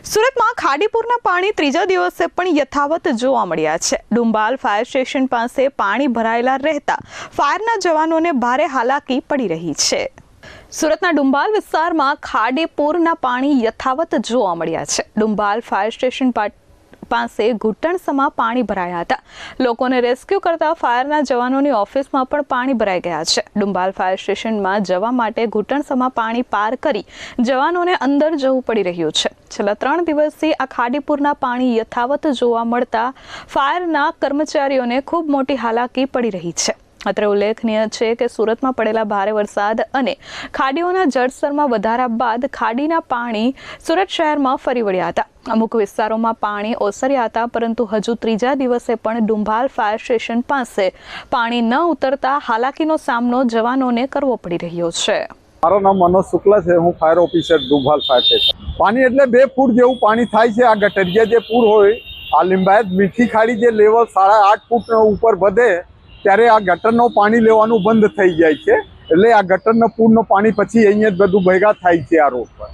સુરતમાં ખાડીપુરના પાણી ત્રીજા દિવસે પણ યથાવત જોવા મળ્યા છે। ડુંબાલ ફાયર સ્ટેશન પાસે પાણી ભરાયેલા રહેતા ફાયરના જવાનોને ભારે હાલાકી પડી રહી છે। સુરતના ડુંબાલ વિસ્તારમાં ખાડીપુરના પાણી યથાવત જોવા મળ્યા છે। ડુંબાલ ફાયર સ્ટેશન પાસે ઘૂંટણસમાં પાણી ભરાયા હતા। લોકોને રેસ્ક્યુ કરતા ફાયરના જવાનોની ઓફિસમાં પણ પાણી ભરાઈ ગયા છે। ડુંબાલ ફાયર સ્ટેશનમાં જવા માટે ઘૂંટણસમાં પાણી પાર કરી જવાનોને અંદર જવું પડી રહ્યું છે। છેલ્લા 3 દિવસથી આ ખાડીપુરના પાણી યથાવત જોવા મળતા ફાયરના કર્મચારીઓને ખૂબ મોટી હાલાકી પડી રહી છે। અત્રે ઉલ્લેખનીય છે કે સુરતમાં પડેલા ભારે વરસાદ અને ખાડીઓના જળસ્તરમાં વધારા બાદ ખાડીના પાણી સુરત શહેરમાં ફરી વળ્યા હતા। અમુક વિસ્તારોમાં પાણી ઓસર્યા હતા, પરંતુ હજુ ત્રીજા દિવસે પણ ડુંબાલ ફાયર સ્ટેશન પાસે પાણી ન ઉતરતા હાલાકીનો સામનો જવાનોને કરવો પડી રહ્યો છે। મારું નામ મનોજ શુક્લા છે। હું ફાયર ઓફિસર ડુંબાલ ફાયર સ્ટેશન। પાણી એટલે 2 ફૂટ જેવું પાણી થાય છે। આ ગટરિયા જે પૂર હોય, આ લિંબાયત મીઠી ખાડી જે લેવલ 8.5 ફૂટ ઉપર વધે ત્યારે આ ગટરનો પાણી લેવાનું બંધ થઈ જાય છે। એટલે આ ગટરના પૂરનો પાણી પછી અહીંયા જ બધું ભેગા થાય છે આ રોડ પર।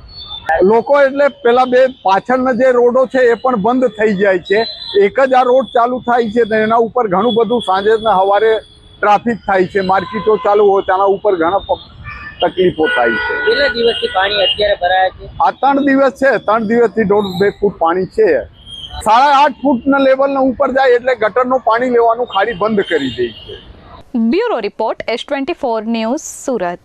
લોકો એટલે પેલા 2 પાછળના જે રોડો છે એ પણ બંધ થઈ જાય છે। એક જ આ રોડ ચાલુ થાય છે તો એના ઉપર ઘણું બધું સાંજે ને સવારે ટ્રાફિક થાય છે। માર્કેટો ચાલુ હોય તેના ઉપર ઘણા તકલીફો થાય છે। કેટલા દિવસથી પાણી અત્યારે ભરાયા છે? આ 3 દિવસ છે। 3 દિવસથી 1.5-2 ફૂટ પાણી છે। 8.5 ફૂટના લેવલના ઉપર જાય એટલે ગટરનું પાણી લેવાનું ખાડી બંધ કરી દે છે। Bureau report S24 news Surat.